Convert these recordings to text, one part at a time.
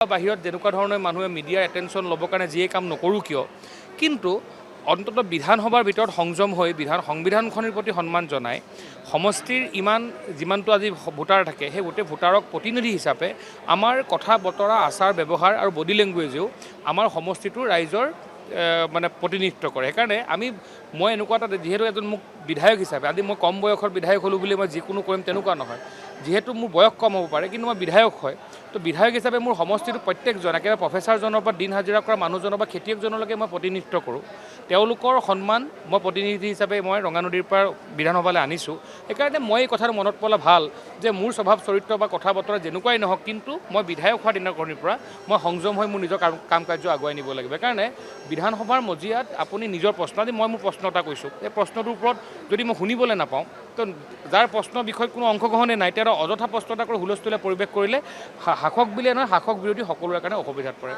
বাহিৰত যেনেকুৱা ধৰণৰ মানুহে মিডিয়াৰ এটেনশ্যন ল'বৰ কাৰণে যিয়ে কাম নকৰোঁ কিয়, কিন্তু অন্ততঃ বিধানসভাৰ ভিতৰত সংযম হৈ সংবিধানখনৰ প্ৰতি সন্মান জনাই সমষ্টিৰ যিমানটো আজি ভোটাৰ থাকে সেই গোটেই ভোটাৰক প্ৰতিনিধি হিচাপে আমাৰ কথা বতৰা আচাৰ ব্যৱহাৰ আৰু বডি লেংগুৱেজেও আমাৰ সমষ্টিটোৰ ৰাইজৰ মানে প্ৰতিনিধিত্ব কৰে। সেইকাৰণে মই এনেকুৱা এটা যিহেতু এজন মোক বিধায়ক হিচাপে আজি মই কম বয়সৰ বিধায়ক হ'লোঁ বুলি মই যিকোনো কৰিম তেনেকুৱা নহয়। যিহেতু মোৰ বয়স কম হ'ব পাৰে কিন্তু মই বিধায়ক হয়, তো বিধায়ক হিচাপে মোৰ সমষ্টিটো প্ৰত্যেকজন একেবাৰে প্ৰফেচাৰজনৰ পৰা দিন হাজিৰা কৰা মানুহজনৰ বা খেতিয়কজনলৈকে মই প্ৰতিনিধিত্ব কৰোঁ। তেওঁলোকৰ সন্মান মই প্ৰতিনিধি হিচাপে মই ৰঙানদীৰ পৰা বিধানসভালৈ আনিছোঁ। সেইকাৰণে মই এই কথাটো মনত পেলা ভাল যে মোৰ স্বভাৱ চৰিত্ৰ বা কথা বতৰা যেনেকুৱাই নহওক, কিন্তু মই বিধায়ক হোৱা দিনাখনিৰ পৰা মই সংযম হৈ মোৰ নিজৰ কাম কাৰ্য আগুৱাই নিব লাগিব। সেইকাৰণে বিধানসভাৰ মজিয়াত আপুনি নিজৰ প্ৰশ্ন আজি মই মোৰ প্ৰশ্ন এটা কৈছোঁ, এই প্ৰশ্নটোৰ ওপৰত যদি মই শুনিবলৈ নাপাওঁ, তো যাৰ প্ৰশ্নৰ বিষয়ত কোনো অংশগ্ৰহণেই নাই তেওঁ অযথা প্ৰশ্ন এটা কৰি হুলস্থুলীয়া পৰিৱেশ কৰিলে শাসক বুলিয়ে নহয় শাসক বিৰোধী সকলোৰে কাৰণে অসুবিধাত পৰে।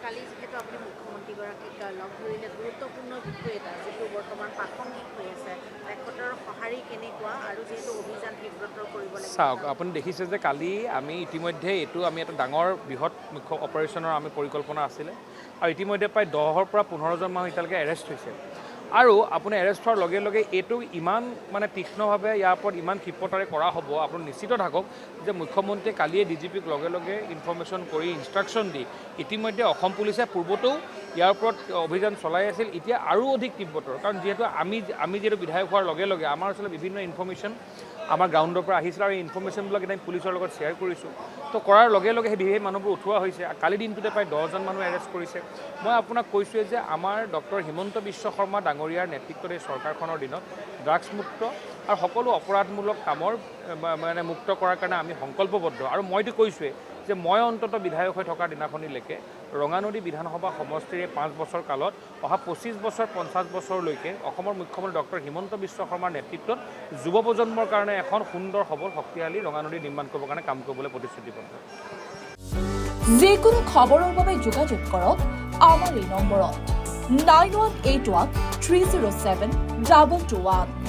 কালি যিহেতু আপুনি মুখ্যমন্ত্ৰীগৰাকীক লগ ধৰিলে গুৰুত্বপূৰ্ণ বিষয় এটা যিটো বৰ্তমান প্ৰাসংগিক হৈ আছে, তেখেতৰ সঁহাৰি কেনেকুৱা আৰু যিহেতু অভিযান তীব্ৰতৰ কৰিব লাগে। চাওক, আপুনি দেখিছে যে কালি আমি ইতিমধ্যে আমি এটা ডাঙৰ বৃহৎ মুখ্য অপাৰেশ্যনৰ আমি পৰিকল্পনা আছিলে আৰু ইতিমধ্যে প্ৰায় 10ৰ পৰা 15জন মানুহ এতিয়ালৈকে এৰেষ্ট হৈছে। আৰু আপুনি এৰেষ্ট হোৱাৰ লগে লগে এইটো ইমান মানে তীক্ষ্ণভাৱে ইয়াৰ ওপৰত ইমান ক্ষিপ্ৰতাৰে কৰা হ'ব, আপুনি নিশ্চিত থাকক যে মুখ্যমন্ত্ৰীয়ে কালিয়ে DGPক লগে লগে ইনফৰ্মেশ্যন কৰি ইনষ্ট্ৰাকশ্যন দি ইতিমধ্যে অসম পুলিচে পূৰ্বতেও ইয়াৰ ওপৰত অভিযান চলাই আছিল, এতিয়া আৰু অধিক তীব্ৰতৰ। কাৰণ যিহেতু আমি যিহেতু বিধায়ক হোৱাৰ লগে লগে আমাৰ ওচৰলৈ বিভিন্ন ইনফৰ্মেশ্যন আমাৰ গ্ৰাউণ্ডৰ পৰা আহিছিল আৰু এই ইনফৰ্মেশ্যনবিলাক এতিয়া পুলিচৰ লগত শ্বেয়াৰ কৰিছোঁ। তো কৰাৰ লগে লগে সেই মানুহবোৰ উঠোৱা হৈছে। কালি দিনটোতে প্ৰায় 10জন মানুহ এৰেষ্ট কৰিছে। মই আপোনাক কৈছোঁৱে যে আমাৰ ডক্টৰ হিমন্ত বিশ্ব শৰ্মা ডাঙৰীয়াৰ নেতৃত্বত এই চৰকাৰখনৰ দিনত ড্ৰাগছমুক্ত আৰু সকলো অপৰাধমূলক কামৰ মানে মুক্ত কৰাৰ কাৰণে আমি সংকল্পবদ্ধ। আৰু মইতো কৈছোঁৱে যে মই অন্ততঃ বিধায়ক হৈ থকা দিনাখনিলৈকে ৰঙানদী বিধানসভা সমষ্টিৰে 5 বছৰ কালত অহা 25 বছৰ 50 বছৰলৈকে অসমৰ মুখ্যমন্ত্ৰী ডক্টৰ হিমন্ত বিশ্ব শৰ্মাৰ নেতৃত্বত যুৱ প্ৰজন্মৰ কাৰণে এখন সুন্দৰ সবল শক্তিশালী ৰঙানদী নিৰ্মাণ কৰিবৰ কাৰণে কাম কৰিবলৈ প্ৰতিশ্ৰুতিবদ্ধ। যিকোনো খবৰৰ বাবে যোগাযোগ কৰক আমাৰ এই নম্বৰত 9181 307 221।